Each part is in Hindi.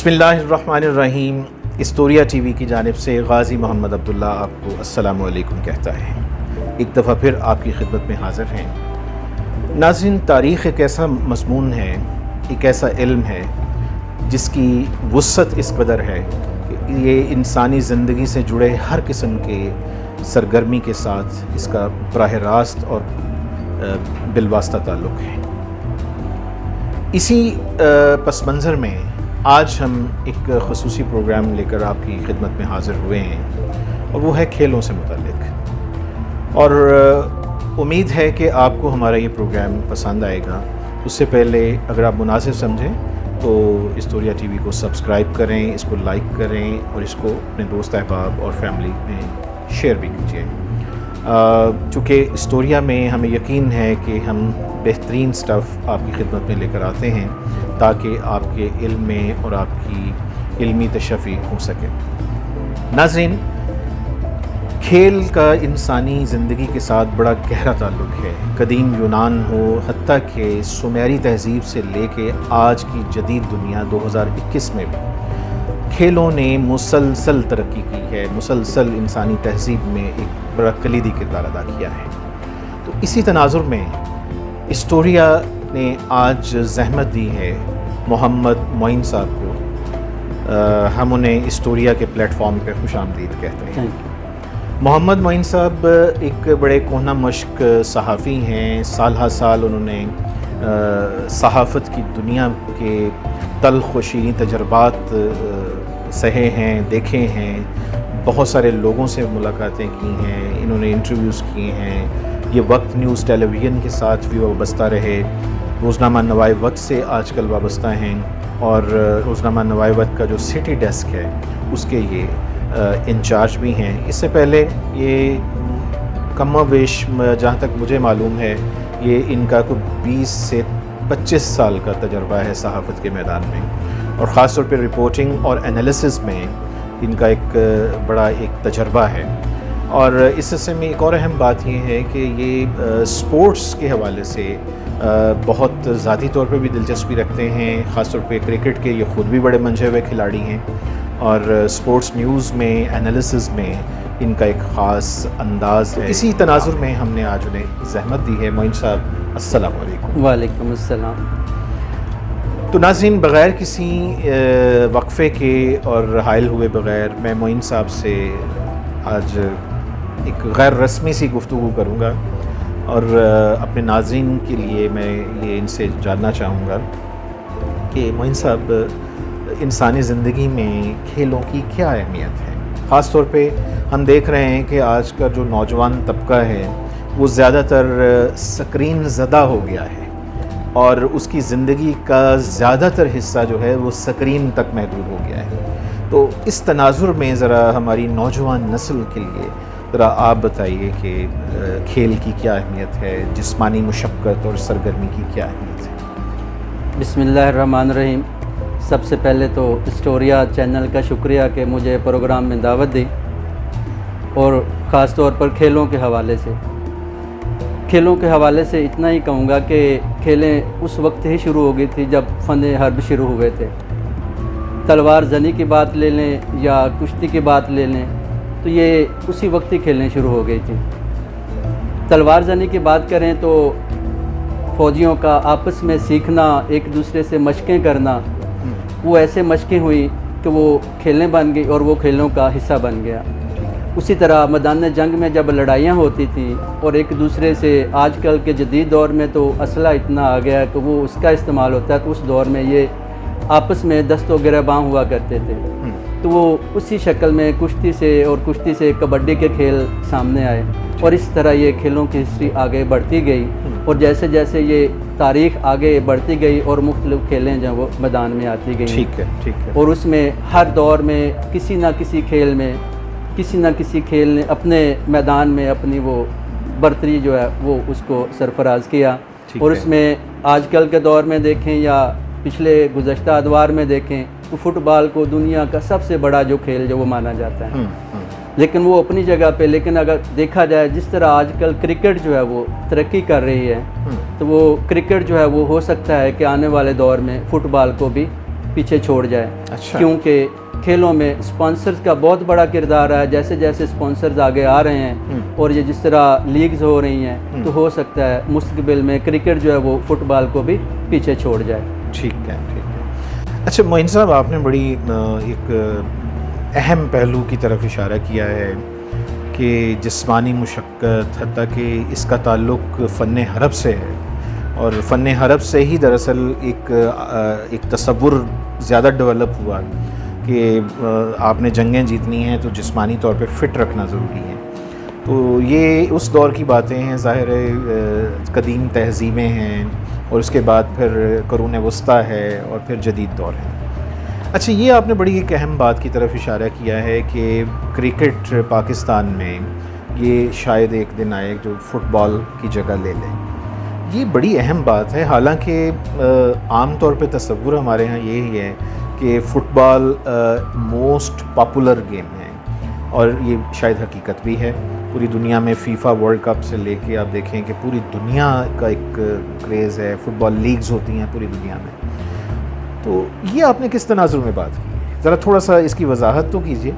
बिस्मिल्लाहिर्रहमानिर्रहीम। इस्टोरिया टीवी की जानिब से गाज़ी मोहम्मद अब्दुल्ला आपको अस्सलामु अलैकुम कहता है। एक दफ़ा फिर आपकी खिदमत में हाज़िर हैं। नाज़रीन, तारीख़ एक ऐसा मज़मून है, एक ऐसा इल्म है जिसकी वुसअत इस कदर है कि ये इंसानी ज़िंदगी से जुड़े हर किस्म के सरगर्मी के साथ इसका बराह रास्त और बिलवास्ता ताल्लुक़ है। इसी पस मंज़र में आज हम एक ख़ुसूसी प्रोग्राम लेकर आपकी खिदमत में हाज़िर हुए हैं और वो है खेलों से मुताल्लिक़। और उम्मीद है कि आपको हमारा ये प्रोग्राम पसंद आएगा। उससे पहले अगर आप मुनासिब समझें तो इस्टोरिया टीवी को सब्सक्राइब करें, इसको लाइक करें और इसको अपने दोस्त अहबाब और फैमिली में शेयर भी कीजिए। चूँकि इस्टोरिया में हमें यकीन है कि हम बेहतरीन स्टफ़ आपकी खिदमत में लेकर आते हैं ताकि आपके इल्म में और आपकी इल्मी तशफ़ी हो सके। नाज़रीन, खेल का इंसानी ज़िंदगी के साथ बड़ा गहरा ताल्लुक़ है। कदीम यूनान हो, हत्ता कि सुमेरी तहज़ीब से लेके आज की जदीद दुनिया 2021 में भी खेलों ने मुसलसल तरक्की की है, मुसलसल इंसानी तहज़ीब में एक बड़ा कलीदी किरदार अदा किया है। तो इसी तनाज़ुर में इस्टोरिया ने आज ज़हमत दी है मोहम्मद मोइन साहब को। हम उन्हें इस्टोरिया के प्लेटफॉर्म पे खुशामदीद कहते हैं। मोहम्मद मोइन साहब एक बड़े कोहना मश्क सहाफ़ी हैं। साल हर साल उन्होंने सहाफ़त की दुनिया के तल्ख़ व शीरीं तजर्बात सहे हैं, देखे हैं। बहुत सारे लोगों से मुलाकातें की हैं, इन्होंने इंटरव्यूज़ किए हैं। ये वक्त न्यूज़ टेलीविज़न के साथ भी वाबस्ता रहे, रोज़नामा नवाए वक्त से आजकल वाबस्ता हैं और रोज़नामा नवाए वक्त का जो सिटी डेस्क है उसके ये इंचार्ज भी हैं। इससे पहले ये कम-ओ-बेश जहाँ तक मुझे मालूम है ये इनका कोई 20 से 25 साल का तजर्बा है सहाफ़त के मैदान में और ख़ास तौर पर रिपोर्टिंग और एनालिसिस में इनका एक बड़ा तजर्बा है। और इस सिलसिले में एक और अहम बात ये है कि ये स्पोर्ट्स के हवाले से बहुत ज़ाती तौर पे भी दिलचस्पी रखते हैं। ख़ास तौर पे क्रिकेट के ये ख़ुद भी बड़े मंझे हुए खिलाड़ी हैं और स्पोर्ट्स न्यूज़ में, एनालिसिस में इनका एक ख़ास अंदाज़ है। इसी तनाज़ुर में हमने आज उन्हें ज़हमत दी है। मोइन साहब, अस्सलाम वालेकुम। वालेकुम अस्सलाम। तो नाज़रीन, बग़ैर किसी वक्फ़े के और हायल हुए बग़ैर मैं मोइन साहब से आज एक गैर रस्मी सी गुफ्तगू करूँगा और अपने नाज़रीन के लिए मैं ये इनसे जानना चाहूँगा कि मोइन साहब, इंसानी ज़िंदगी में खेलों की क्या अहमियत है? ख़ास तौर पे हम देख रहे हैं कि आज का जो नौजवान तबका है वो ज़्यादातर स्क्रीन ज़दा हो गया है और उसकी ज़िंदगी का ज़्यादातर हिस्सा जो है वो स्क्रीन तक महदूद हो गया है। तो इस तनाज़ुर में ज़रा हमारी नौजवान नस्ल के लिए ज़रा आप बताइए कि खेल की क्या अहमियत है, जिस्मानी मुशक्क़त और सरगर्मी की क्या अहमियत है? बिस्मिल्लाहिर्रहमानिर्रहीम। सबसे पहले तो इस्टोरिया चैनल का शुक्रिया कि मुझे प्रोग्राम में दावत दी और ख़ास तौर पर खेलों के हवाले से इतना ही कहूँगा कि खेलें उस वक्त ही शुरू हो गई थी जब फ़न हर्ब शुरू हुए थे। तलवार ज़नी की बात ले लें या कुश्ती की बात ले लें तो ये उसी वक्त ही खेलने शुरू हो गई थी। तलवार ज़नी की बात करें तो फ़ौजियों का आपस में सीखना, एक दूसरे से मशक़ें करना, वो ऐसे मशक़ें हुई कि वो खेलें बन गई और वो खेलों का हिस्सा बन गया। उसी तरह मैदान जंग में जब लड़ाइयाँ होती थी और एक दूसरे से, आजकल के जदीद दौर में तो असला इतना आ गया कि वो उसका इस्तेमाल होता है, तो उस दौर में ये आपस में दस्तो गिरबां हुआ करते थे। तो वो उसी शक्ल में कुश्ती से कबड्डी के खेल सामने आए और इस तरह ये खेलों की हिस्ट्री आगे बढ़ती गई और जैसे जैसे ये तारीख़ आगे बढ़ती गई और मुख्तलिफ़ खेलें जो वो मैदान में आती गई। ठीक है। और उसमें हर दौर में किसी न किसी खेल ने अपने मैदान में अपनी वो बर्तरी जो है वो उसको सरफराज किया। और उसमें आजकल के दौर में देखें या पिछले गुज़श्ता अदवार में देखें तो फ़ुटबॉल को दुनिया का सबसे बड़ा जो खेल जो वो माना जाता है। लेकिन वो अपनी जगह पे, लेकिन अगर देखा जाए जिस तरह आजकल क्रिकेट जो है वो तरक्की कर रही है तो वो क्रिकेट जो है वो हो सकता है कि आने वाले दौर में फ़ुटबॉल को भी पीछे छोड़ जाए। अच्छा। क्योंकि खेलों में स्पॉन्सर्स का बहुत बड़ा किरदार है। जैसे जैसे स्पॉन्सर्स आगे आ रहे हैं और ये जिस तरह लीग्स हो रही हैं, तो हो सकता है मुस्तकबिल में क्रिकेट जो है वो फुटबॉल को भी पीछे छोड़ जाए। ठीक है, ठीक है। अच्छा मोइन साहब, आपने बड़ी एक अहम पहलू की तरफ इशारा किया है कि जिस्मानी मुशक्क़त, हत्ता कि इसका ताल्लुक़ फ़न हरब से है, और फ़न हरब से ही दरअसल एक तसव्वुर ज़्यादा डेवलप हुआ कि आपने जंगें जीतनी हैं तो जिस्मानी तौर पे फ़िट रखना ज़रूरी है। तो ये उस दौर की बातें हैं, ज़ाहिर है कदीम तहज़ीबें हैं, और उसके बाद फिर क़ुरून वस्ता है और फिर जदीद दौर है। अच्छा, ये आपने बड़ी एक अहम बात की तरफ इशारा किया है कि क्रिकेट पाकिस्तान में ये शायद एक दिन आए जो फ़ुटबॉल की जगह ले लें। ये बड़ी अहम बात है। हालांकि आम तौर पे तसव्वुर हमारे यहाँ यही है कि फ़ुटबॉल मोस्ट पॉपुलर गेम है, और ये शायद हकीकत भी है। पूरी दुनिया में फ़ीफ़ा वर्ल्ड कप से लेके आप देखें कि पूरी दुनिया का एक क्रेज़ है, फ़ुटबॉल लीग्स होती हैं पूरी दुनिया में। तो ये आपने किस तनाज़ुर में बात की, ज़रा थोड़ा सा इसकी वजाहत तो कीजिए।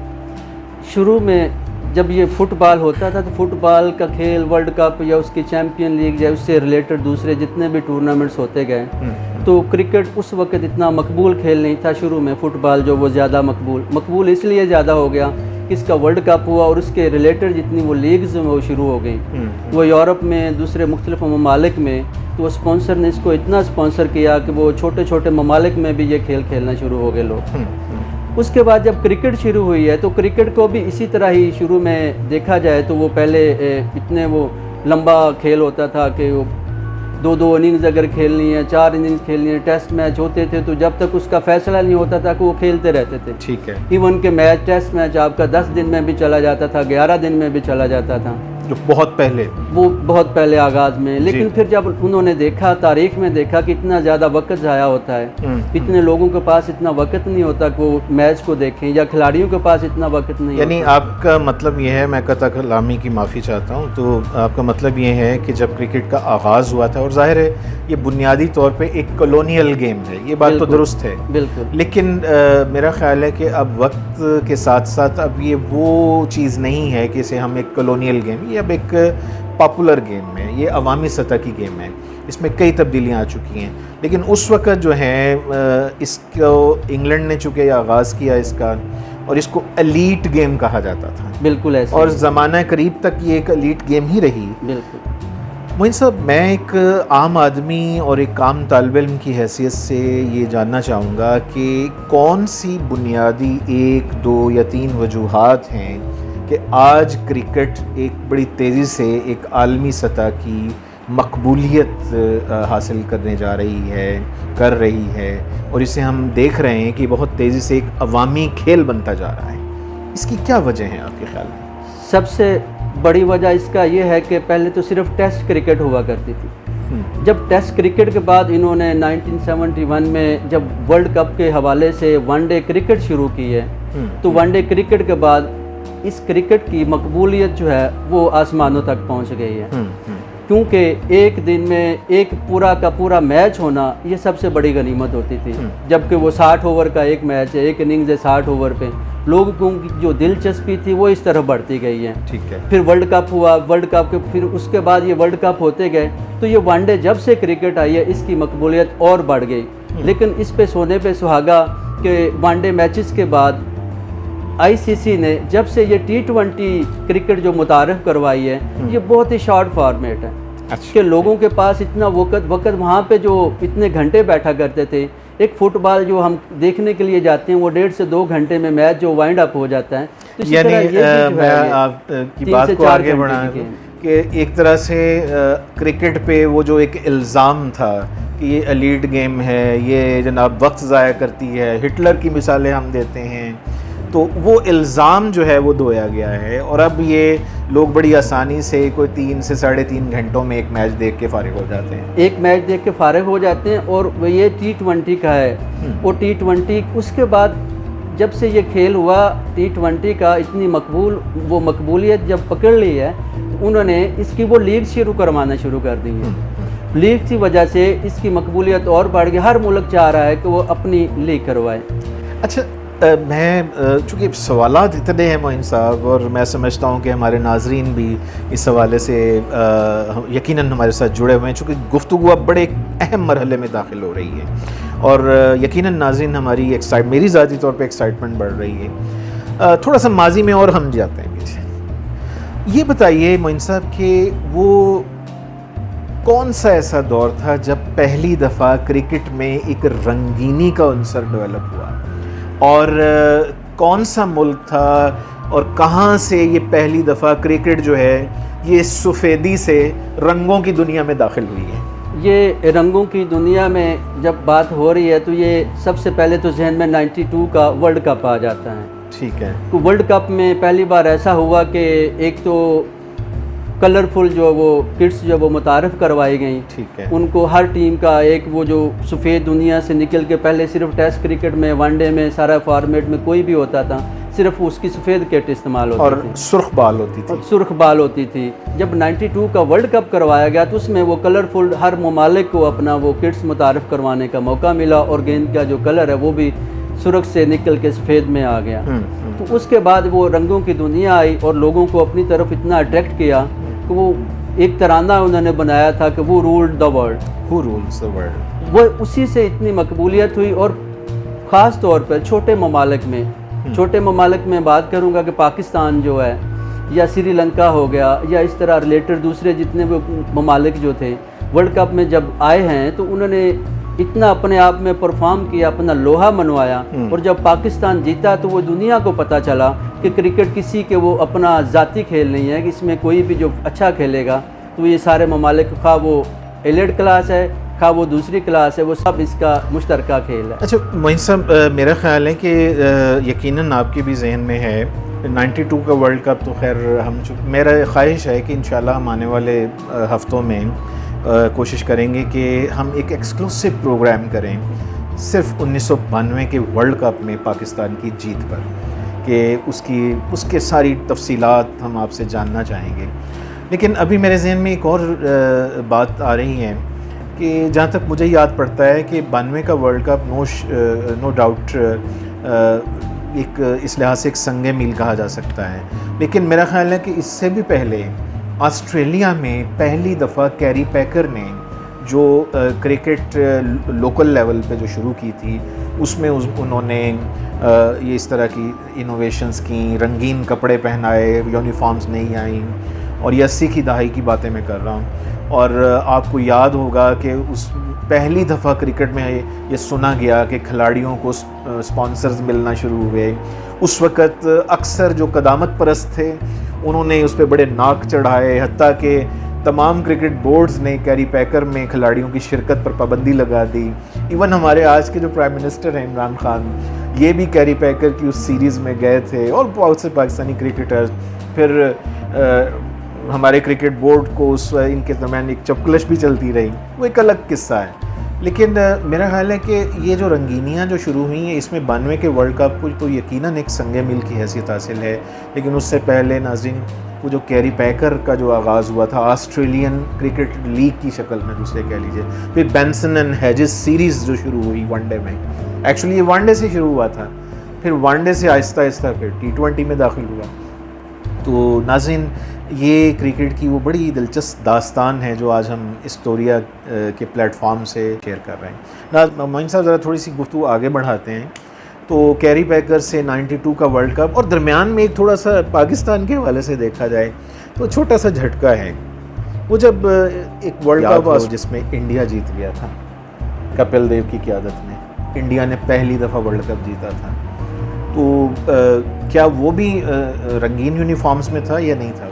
शुरू में जब ये फुटबॉल होता था तो फुटबॉल का खेल वर्ल्ड कप या उसकी चैम्पियन लीग या उससे रिलेटेड दूसरे जितने भी टूर्नामेंट्स होते गए, तो क्रिकेट उस वक्त इतना मकबूल खेल नहीं था। शुरू में फ़ुटबॉल जो वो ज़्यादा मकबूल इसलिए ज़्यादा हो गया कि इसका वर्ल्ड कप हुआ और उसके रिलेटेड जितनी वो लीग्स वो शुरू हो गई। वो यूरोप में, दूसरे मुख्तलिफ ममालिक में, तो वो स्पॉन्सर ने इसको इतना स्पॉन्सर किया कि वो छोटे छोटे ममालिक में भी ये खेल खेलना शुरू हो गए लोग। उसके बाद जब क्रिकेट शुरू हुई है तो क्रिकेट को भी इसी तरह ही शुरू में देखा जाए तो वो पहले इतने वो लंबा खेल होता था कि वो 2-2 इनिंग्स अगर खेलनी है, 4 इनिंग्स खेलनी है, टेस्ट मैच होते थे तो जब तक उसका फैसला नहीं होता था कि वो खेलते रहते थे। ठीक है। इवन के मैच, टेस्ट मैच आपका 10 दिन में भी चला जाता था, 11 दिन में भी चला जाता था, जो बहुत पहले आगाज़ में। लेकिन फिर जब उन्होंने देखा, तारीख में देखा कि इतना ज़्यादा वक्त ज़ाया होता है, इतने लोगों के पास इतना वक्त नहीं होता कि वो मैच को देखें, या खिलाड़ियों के पास इतना वक्त नहीं। यानी आपका मतलब ये है, मैं कता कलामी की माफ़ी चाहता हूँ, तो आपका मतलब ये है कि जब क्रिकेट का आगाज़ हुआ था, और ज़ाहिर है ये बुनियादी तौर पर एक कॉलोनियल गेम है, ये बात तो दुरुस्त है, बिल्कुल। लेकिन मेरा ख्याल है कि अब वक्त के साथ साथ अब ये वो चीज़ नहीं है कि इसे हम एक कॉलोनियल गेम, अब एक पॉपुलर गेम है, ये अवामी सतह की गेम है, इसमें कई तब्दीलियाँ आ चुकी हैं। लेकिन उस वक़्त जो है इसको इंग्लैंड ने चूँकि आगाज़ किया इसका, और इसको एलीट गेम कहा जाता था, बिल्कुल ऐसे, और ज़माना करीब तक ये एक एलीट गेम ही रही। बिल्कुल। मोइन साहब, मैं एक आम आदमी और एक आम तालिब इल्म की हैसियत से ये जानना चाहूँगा कि कौन सी बुनियादी 1, 2 या 3 वजूहात हैं कि आज क्रिकेट एक बड़ी तेज़ी से एक आलमी सतह की मकबूलियत हासिल करने जा रही है, कर रही है, और इसे हम देख रहे हैं कि बहुत तेज़ी से एक अवामी खेल बनता जा रहा है। इसकी क्या वजह है आपके ख्याल में? सबसे बड़ी वजह इसका ये है कि पहले तो सिर्फ टेस्ट क्रिकेट हुआ करती थी। जब टेस्ट क्रिकेट के बाद इन्होंने 1971 में जब वर्ल्ड कप के हवाले से वनडे क्रिकेट शुरू की है, तो वनडे क्रिकेट के बाद इस क्रिकेट की मकबूलियत जो है वो आसमानों तक पहुंच गई है। क्योंकि एक दिन में एक पूरा का पूरा मैच होना ये सबसे बड़ी गनीमत होती थी, जबकि वो 60 ओवर का एक मैच है, एक इनिंग्स है 60 ओवर पे। लोगों की जो दिलचस्पी थी वो इस तरफ बढ़ती गई है। ठीक है। फिर वर्ल्ड कप हुआ, वर्ल्ड कप के फिर उसके बाद ये वर्ल्ड कप होते गए, तो ये वनडे जब से क्रिकेट आई है इसकी मकबूलियत और बढ़ गई। लेकिन इस पे सोने पे सुहागा कि वनडे मैचेस के बाद आईसीसी ने जब से ये T20 क्रिकेट जो मुतारफ़ करवाई है, ये बहुत ही शॉर्ट फॉर्मेट है। अच्छा। कि लोगों के पास इतना वक्त वहाँ पे जो इतने घंटे बैठा करते थे, एक फुटबॉल जो हम देखने के लिए जाते हैं वो 1.5 से 2 घंटे में मैच जो वाइंड अप हो जाता है। तो यानी मैं आपकी बात को आगे बढ़ाऊं कि एक तरह से क्रिकेट पे वो जो एक इल्ज़ाम था कि ये एलीट गेम है, ये जनाब वक्त ज़ाया करती है, हिटलर की मिसालें हम देते हैं, तो वो इल्ज़ाम जो है वो धोया गया है, और अब ये लोग बड़ी आसानी से कोई 3 से 3.5 घंटों में एक मैच देख के फारिग हो जाते हैं। एक मैच देख के फारिग हो जाते हैं, और ये T20 का है। वो T20 उसके बाद जब से ये खेल हुआ T20 का, इतनी मकबूलियत जब पकड़ ली है, तो उन्होंने इसकी वो लीग शुरू करवाना शुरू कर दी है। लीग की वजह से इसकी मकबूलियत और बढ़ गई। हर मुल्क चाह रहा है कि वो अपनी लीग करवाए। अच्छा, मैं चूँकि सवालात इतने हैं मोइन साहब, और मैं समझता हूँ कि हमारे नाजरीन भी इस हवाले से यकीनन हमारे साथ जुड़े हुए हैं, चूँकि गुफ्तगू अब बड़े एक अहम मरहले में दाखिल हो रही है और यकीनन नाजरीन हमारी मेरी ज़ाती तौर पे एक्साइटमेंट बढ़ रही है। थोड़ा सा माजी में और हम जाते हैं पीछे। ये बताइए मोइन साहब कि वो कौन सा ऐसा दौर था जब पहली दफ़ा क्रिकेट में एक रंगीनी का अंसर डेवलप हुआ, और कौन सा मुल्क था और कहाँ से ये पहली दफ़ा क्रिकेट जो है ये सफ़ेदी से रंगों की दुनिया में दाखिल हुई है? ये रंगों की दुनिया में जब बात हो रही है तो ये सबसे पहले तो जहन में 92 का वर्ल्ड कप आ जाता है। ठीक है। तो वर्ल्ड कप में पहली बार ऐसा हुआ कि एक तो कलरफुल जो वो किट्स जो वो मुतारफ़ करवाई गई। ठीक है। उनको हर टीम का एक वो जो सफ़ेद दुनिया से निकल के, पहले सिर्फ टेस्ट क्रिकेट में, वनडे में, सारा फॉर्मेट में कोई भी होता था सिर्फ उसकी सफ़ेद किट इस्तेमाल होती और थी, सुर्ख बाल होती थी। सुर्ख बाल होती थी। जब 92 का वर्ल्ड कप करवाया गया तो उसमें वो कलरफुल हर ममालिक को अपना वो किट्स मुतारफ़ करवाने का मौका मिला, और गेंद का जो कलर है वो भी सुर्ख से निकल के सफ़ेद में आ गया। तो उसके बाद वो रंगों की दुनिया आई और लोगों को अपनी तरफ इतना अट्रैक्ट किया कि वो एक तराना उन्होंने बनाया था कि वो ruled the world, who rules the world. वो उसी से इतनी मकबूलियत हुई। और ख़ास तौर पर छोटे ममालिक में, छोटे ममालिक में बात करूँगा कि पाकिस्तान जो है या श्रीलंका हो गया या इस तरह रिलेटेड दूसरे जितने भी ममालिक जो थे वर्ल्ड कप में जब आए हैं तो उन्होंने इतना अपने आप में परफॉर्म किया, अपना लोहा मनवाया। और जब पाकिस्तान जीता तो वो दुनिया को पता चला कि क्रिकेट किसी के वो अपना ज़ाती खेल नहीं है, कि इसमें कोई भी जो अच्छा खेलेगा तो ये सारे ममालिक, खा वो एलिट क्लास है खा वो दूसरी क्लास है, वो सब इसका मुश्तरका खेल है। अच्छा मोइन साहब, मेरा ख्याल है कि यकीनन आपके भी जहन में है 92 का वर्ल्ड कप, तो खैर मेरा ख्वाहिश है कि इंशाल्लाह हम आने वाले हफ़्तों में कोशिश करेंगे कि हम एक एक्सक्लूसिव प्रोग्राम करें सिर्फ 1992 के वर्ल्ड कप में पाकिस्तान की जीत पर, कि उसके सारी तफसीलात हम आपसे जानना चाहेंगे। लेकिन अभी मेरे जहन में एक और बात आ रही है कि जहाँ तक मुझे याद पड़ता है कि 92 का वर्ल्ड कप नो डाउट एक इस लिहाज से एक संगे मील कहा जा सकता है, लेकिन मेरा ख्याल है कि इससे भी पहले ऑस्ट्रेलिया में पहली दफ़ा कैरी पैकर ने जो क्रिकेट लोकल लेवल पे जो शुरू की थी उसमें उन्होंने ये इस तरह की इनोवेशंस की, रंगीन कपड़े पहनाए, यूनिफॉर्म्स नहीं आई, और ये 80 की दहाई की बातें मैं कर रहा हूँ। और आपको याद होगा कि उस पहली दफ़ा क्रिकेट में ये सुना गया कि खिलाड़ियों को स्पॉन्सर्स मिलना शुरू हुए। उस वक़्त अक्सर जो कदामत परस्त थे उन्होंने उस पर बड़े नाक चढ़ाए, हत्ता कि तमाम क्रिकेट बोर्ड्स ने कैरी पैकर में खिलाड़ियों की शिरकत पर पाबंदी लगा दी। इवन हमारे आज के जो प्राइम मिनिस्टर हैं इमरान खान, ये भी कैरी पैकर की उस सीरीज़ में गए थे, और बहुत से पाकिस्तानी क्रिकेटर्स। फिर हमारे क्रिकेट बोर्ड को इनके दरमियान एक चपकलश भी चलती रही, वो एक अलग किस्सा है। लेकिन मेरा ख्याल है कि ये जो रंगीनियाँ जो शुरू हुई हैं इसमें 92 के वर्ल्ड कप को तो यकीनन एक संगे मील की हैसियत हासिल है। लेकिन उससे पहले नाज़रीन, वो जो कैरी पैकर का जो आगाज़ हुआ था ऑस्ट्रेलियन क्रिकेट लीग की शक्ल में दूसरे कह लीजिए, फिर बेंसन एंड हेजेस सीरीज़ जो शुरू हुई वनडे में, एक्चुअली ये वनडे से शुरू हुआ था, फिर वनडे से आहिस्ता आहिस्ता फिर T20 में दाखिल हुआ। तो नाज़रीन, ये क्रिकेट की वो बड़ी दिलचस्प दास्तान है जो आज हम इस्टोरिया के प्लेटफॉर्म से शेयर कर रहे हैं। ना मोइन साहब, ज़रा थोड़ी सी गुफ्तगू आगे बढ़ाते हैं। तो कैरी पैकर से 92 का वर्ल्ड कप, और दरमियान में एक थोड़ा सा पाकिस्तान के हवाले से देखा जाए तो छोटा सा झटका है, वो जब एक वर्ल्ड कप हुआ जिसमें इंडिया जीत गया था कपिल देव की क़यादत में, इंडिया ने पहली दफ़ा वर्ल्ड कप जीता था। तो क्या वो भी रंगीन यूनिफॉर्म्स में था या नहीं था?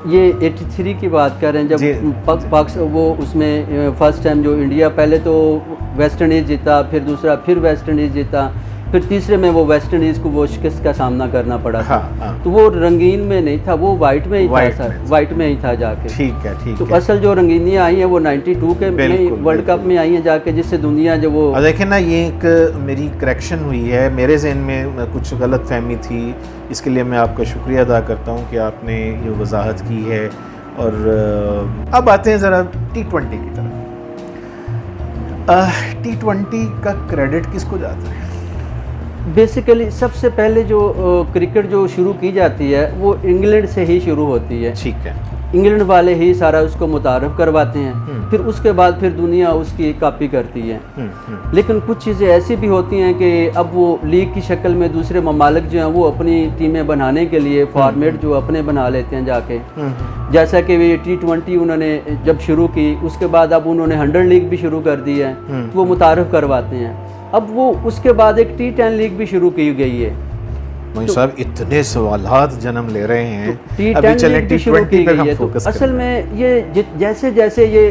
ये 83 की बात कर रहे हैं जब वो उसमें फर्स्ट टाइम जो इंडिया, पहले तो वेस्ट इंडीज़ जीता, फिर दूसरा फिर वेस्ट इंडीज़ जीता, फिर तीसरे में वो वेस्ट इंडीज़ को वो शिकस्त का सामना करना पड़ा था। हाँ। तो वो रंगीन में नहीं था, वो वाइट में ही था, वाइट में ही था जाके। ठीक है। तो असल जो रंगीनियाँ आई हैं वो 92 के वर्ल्ड कप में आई हैं जाके, जिससे दुनिया जो वो देखें ना, ये एक मेरी करेक्शन हुई है, मेरे जहन में कुछ गलत फहमी थी, इसके लिए मैं आपका शुक्रिया अदा करता हूँ कि आपने ये वजाहत की है। और अब आते हैं ज़रा T20 की तरफ। T20 का क्रेडिट किसको जाता है? बेसिकली सबसे पहले जो क्रिकेट जो शुरू की जाती है वो इंग्लैंड से ही शुरू होती है। ठीक है। इंग्लैंड वाले ही सारा उसको मुतारफ़ करवाते हैं, फिर उसके बाद फिर दुनिया उसकी कॉपी करती है। लेकिन कुछ चीज़ें ऐसी भी होती हैं कि अब वो लीग की शक्ल में दूसरे ममालिक जो हैं वो अपनी टीमें बनाने के लिए फॉर्मेट जो अपने बना लेते हैं जाके। जैसा कि ये T20 उन्होंने जब शुरू की, उसके बाद अब उन्होंने 100 लीग भी शुरू कर दी है, तो वो मुतारफ़ करवाते हैं। अब वो उसके बाद एक T10 लीग भी शुरू की गई है। मोइन साहब इतने सवालात जन्म ले रहे हैं, अभी चले T20 पे हम फोकस असल में ये जैसे जैसे ये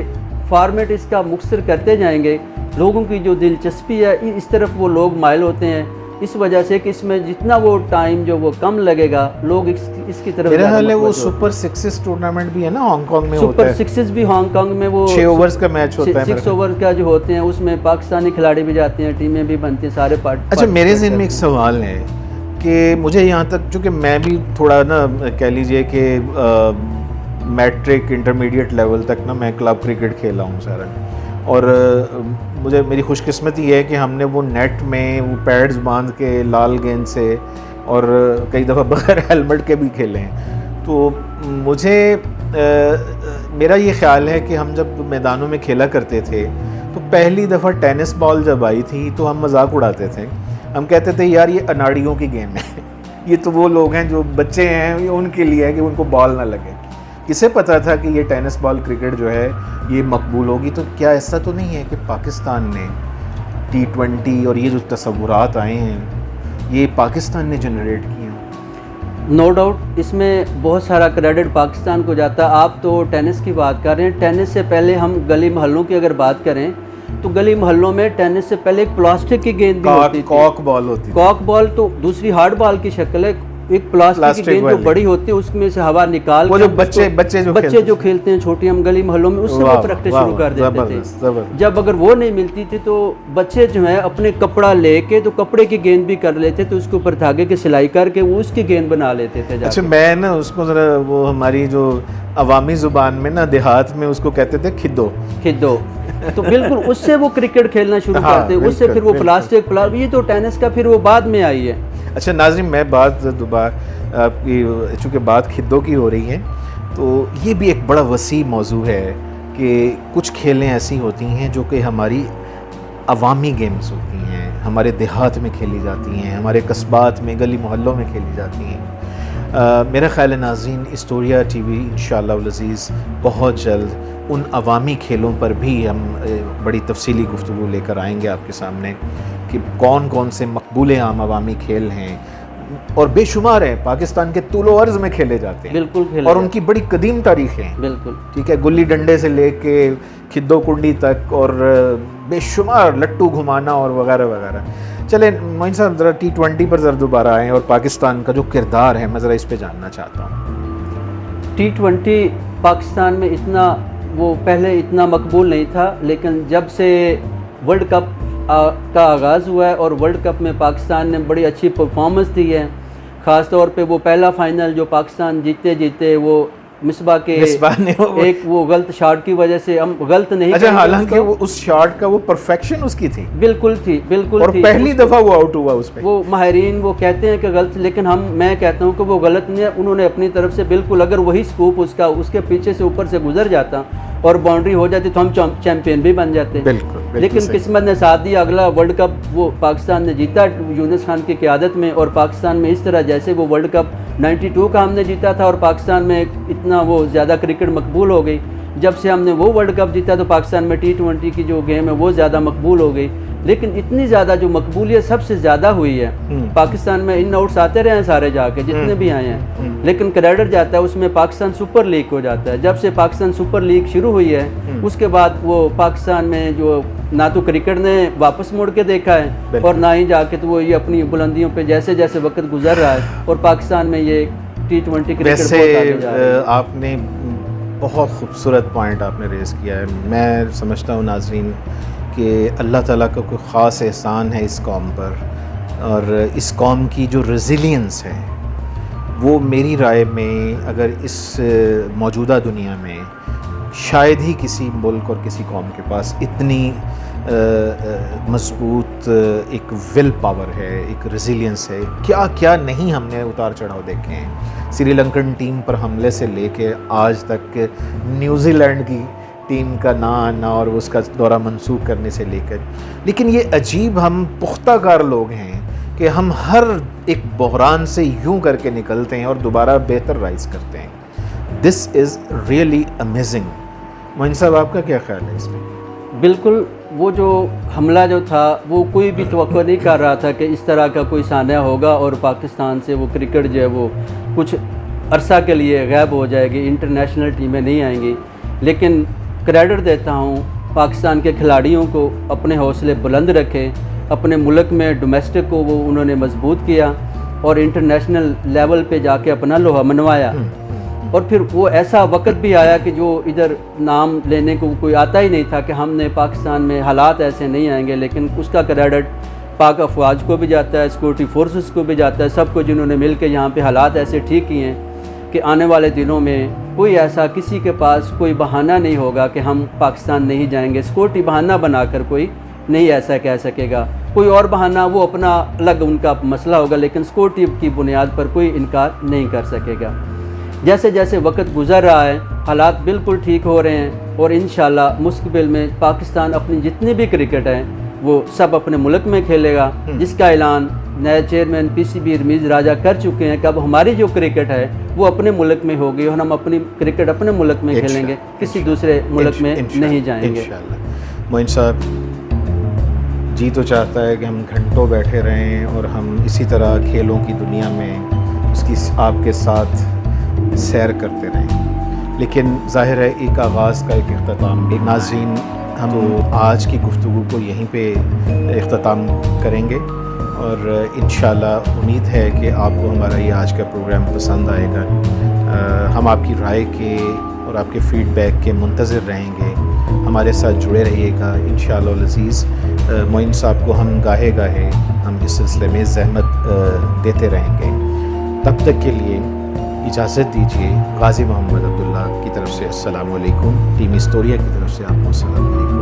फॉर्मेट इसका मुख्तर करते जाएंगे, लोगों की जो दिलचस्पी है इस तरफ वो लोग माइल होते हैं, इस वजह से कि इसमें जितना वो टाइम जो वो कम लगेगा लोग इसकी तरफ। मेरा ख्याल है वो सुपर सिक्सेस टूर्नामेंट भी है ना हांगकांग में, सुपर सिक्सेस भी हांगकांग में वो 6 ओवर्स का मैच होता है, 6 ओवर का जो होते हैं उसमें पाकिस्तानी खिलाड़ी भी जाते हैं, टीमें भी बनती हैं, सारे पार्ट। अच्छा, मेरे ज़हन में एक सवाल है कि मुझे यहाँ तक, चूँकि मैं भी थोड़ा ना कह लीजिए कि मैट्रिक इंटरमीडिएट लेवल तक ना मैं क्लब क्रिकेट खेला हूँ सारा, और मुझे मेरी खुशकिस्मती है कि हमने वो नेट में वो पैड्स बांध के लाल गेंद से और कई दफ़ा बगैर हेलमेट के भी खेले हैं। तो मुझे मेरा ये ख़्याल है कि हम जब मैदानों में खेला करते थे तो पहली दफ़ा टेनिस बॉल जब आई थी तो हम मजाक उड़ाते थे, हम कहते थे यार ये अनाड़ियों की गेम है, ये तो वो लोग हैं जो बच्चे हैं, ये उनके लिए है कि उनको बॉल ना लगे। किसे पता था कि ये टेनिस बॉल क्रिकेट जो है ये मकबूल होगी। तो क्या ऐसा तो नहीं है कि पाकिस्तान ने T20 और ये जो तस्वुरात आए हैं ये पाकिस्तान ने जनरेट किए हैं? नो डाउट इसमें बहुत सारा क्रेडिट पाकिस्तान को जाता है। आप तो टेनिस की बात कर रहे हैं, टेनिस से पहले हम गली मोहल्लों की अगर बात करें तो गली मोहल्लों में टेनिस से पहले एक प्लास्टिक की गेंद भी होती थी, कॉक बॉल होती थी। कॉक बॉल तो दूसरी हार्ड बॉल की शक्ल है, एक प्लास्टिक की गेंद जो बड़ी होती है उसमें से हवा निकाल वो जो बच्चे जो खेलते हैं छोटी हम गली मोहल्लों में, उससे वो प्रैक्टिस शुरू कर देते थे। जब अगर वो नहीं मिलती थी तो बच्चे जो है अपने कपड़ा लेके तो कपड़े की गेंद भी कर लेते थे, उसके ऊपर धागे की सिलाई करके वो उसकी गेंद बना लेते थे। अच्छा, मैं ना उसको जरा वो हमारी जो अवामी जुबान में ना देहात में उसको कहते थे खिद्दो तो बिल्कुल उससे वो क्रिकेट खेलना शुरू करते, उससे फिर वो प्लास्टिक ये तो टेनिस का फिर वो बाद में आई है। अच्छा नाज़रीन, मैं बात दोबारा आपकी, चूँकि बात खिद्दों की हो रही है तो ये भी एक बड़ा वसी मौजू है कि कुछ खेलें ऐसी होती हैं जो कि हमारी अवामी गेम्स होती हैं, हमारे देहात में खेली जाती हैं, हमारे कस्बात में गली मोहल्लों में खेली जाती हैं। मेरा ख़्याल है नाज़रीन, हिस्टोरिया TV इंशाअल्लाह अज़ीज़ बहुत जल्द उन अवामी खेलों पर भी हम बड़ी तफसीली गुफ्तगू लेकर आएंगे आपके सामने कि कौन कौन से मकबूल आम अवामी खेल हैं और बेशुमार हैं, पाकिस्तान के तुलो अर्ज़ में खेले जाते हैं, बिल्कुल खेले और उनकी बड़ी कदीम तारीख है। बिल्कुल ठीक है, गुल्ली डंडे से लेके खिद्दो कुंडी तक और बेशुमार लट्टू घुमाना और वगैरह वगैरह। चले मोइन साहब ज़रा T20 पर ज़रा दोबारा आएँ और पाकिस्तान का जो किरदार है मैं ज़रा इस पे जानना चाहता हूँ। T20 पाकिस्तान में इतना वो पहले इतना मकबूल नहीं था, लेकिन जब से वर्ल्ड कप का आगाज़ हुआ है और वर्ल्ड कप में पाकिस्तान ने बड़ी अच्छी परफॉर्मेंस दी है, ख़ास तौर पे वो पहला फाइनल जो पाकिस्तान जीते वो मिसबा ने एक वो गलत शॉट की वजह से हम गलत नहीं। अच्छा, हालांकि वो उस शॉट का वो परफेक्शन उसकी थी, बिल्कुल थी और पहली दफ़ा वो आउट हुआ उस पे। वो माहिरीन वो कहते हैं कि गलत, लेकिन मैं कहता हूँ कि वो गलत नहीं है, उन्होंने अपनी तरफ से बिल्कुल, अगर वही स्कूप उसके पीछे से ऊपर से गुजर जाता और बाउंड्री हो जाती तो हम चैंपियन भी बन जाते। बिल्कुल, लेकिन किस्मत ने साथ दिया, अगला वर्ल्ड कप वो पाकिस्तान ने जीता यूनुस खान की क़यादत में, और पाकिस्तान में इस तरह जैसे वो वर्ल्ड कप 92 का हमने जीता था और पाकिस्तान में इतना वो ज़्यादा क्रिकेट मकबूल हो गई, जब से हमने वो वर्ल्ड कप जीता तो पाकिस्तान में T20 की जो गेम है वो ज़्यादा मकबूल हो गई। लेकिन इतनी ज़्यादा जो मकबूलियत सबसे ज़्यादा हुई है पाकिस्तान में, इन आउट्स आते रहे हैं सारे जाके जितने भी आए हैं, लेकिन क्रेडिट जाता है उसमें पाकिस्तान सुपर लीग को जाता है। जब से पाकिस्तान सुपर लीग शुरू हुई है उसके बाद वो पाकिस्तान में जो ना तो क्रिकेट ने वापस मुड़ के देखा है और ना ही जाके तो वो ये अपनी बुलंदियों पे जैसे जैसे वक्त गुजर रहा है, और पाकिस्तान में ये T20 क्रिकेट आपने बहुत खूबसूरत पॉइंट आपने रेज़ किया है। मैं समझता हूँ नाज़रीन कि अल्लाह ताला का कोई ख़ास एहसान है इस कौम पर, और इस कौम की जो रेजिलियंस है वो मेरी राय में अगर इस मौजूदा दुनिया में शायद ही किसी मुल्क और किसी कौम के पास इतनी मजबूत एक विल पावर है, एक रेजिलियंस है। क्या क्या नहीं हमने उतार चढ़ाव देखे हैं, श्रीलंकन टीम पर हमले से लेके आज तक न्यूजीलैंड की टीम का ना आना और उसका दौरा मंसूख करने से लेकर। लेकिन ये अजीब हम पुख्ताकार लोग हैं कि हम हर एक बहरान से यूं करके निकलते हैं और दोबारा बेहतर राइज करते हैं। This is really amazing. Moin साहब, आपका क्या ख्याल है इसमें? बिल्कुल, वो जो हमला जो था वो कोई भी तवक्को नहीं कर रहा था कि इस तरह का कोई सान्या होगा और पाकिस्तान से वो क्रिकेट जो है वो कुछ अरसा के लिए गायब हो जाएगी, इंटरनेशनल टीमें नहीं आएंगी। लेकिन क्रेडिट देता हूँ पाकिस्तान के खिलाड़ियों को, अपने हौसले बुलंद रखे, अपने मुल्क में डोमेस्टिक को वो उन्होंने मजबूत किया और इंटरनेशनल लेवल पे जाके अपना लोहा मनवाया। और फिर वो ऐसा वक्त भी आया कि जो इधर नाम लेने को कोई आता ही नहीं था कि हमने पाकिस्तान में हालात ऐसे नहीं आएंगे, लेकिन उसका क्रेडिट पाक अफवाज को भी जाता है, सिक्योरिटी फोर्सेस को भी जाता है, सबको जिन्होंने मिल के यहाँ पर हालात ऐसे ठीक किए हैं कि आने वाले दिनों में कोई ऐसा किसी के पास कोई बहाना नहीं होगा कि हम पाकिस्तान नहीं जाएंगे। सिक्योरिटी बहाना बनाकर कोई नहीं ऐसा कह सकेगा, कोई और बहाना वो अपना अलग उनका मसला होगा, लेकिन सिक्योरिटी की बुनियाद पर कोई इनकार नहीं कर सकेगा। जैसे जैसे वक्त गुजर रहा है हालात बिल्कुल ठीक हो रहे हैं और इंशाल्लाह मुस्तक़बिल में पाकिस्तान अपनी जितनी भी क्रिकेट है वो सब अपने मुल्क में खेलेगा, जिसका ऐलान नए चेयरमैन पीसीबी रमीज़ राजा कर चुके हैं। कब हमारी जो क्रिकेट है वो अपने मुल्क में होगी और हम अपनी क्रिकेट अपने मुल्क में खेलेंगे, किसी दूसरे मुल्क में नहीं जाएंगे। मोइन साहब, जी तो चाहता है कि हम घंटों बैठे रहें और हम इसी तरह खेलों की दुनिया में उसकी आपके साथ सैर करते रहें, लेकिन ज़ाहिर है एक आगाज़ का एक इख्तिताम। नाज़रीन, हम आज की गुफ्तगू को यहीं पे इख्तिताम करेंगे और इंशाल्लाह उम्मीद है कि आपको हमारा ये आज का प्रोग्राम पसंद आएगा। हम आपकी राय के और आपके फ़ीडबैक के मुंतज़िर रहेंगे, हमारे साथ जुड़े रहिएगा इंशाअल्लाह अज़ीज़। मोइन साहब को हम गाहे गाहे हम इस सिलसिले में ज़हमत देते रहेंगे। तब तक के लिए इजाज़त दीजिए। गाज़ी मोहम्मद अब्दुल्ला की तरफ से अस्सलाम वालेकुम, टीम हिस्टोरिया की तरफ से आपको अस्सलाम वालेकुम।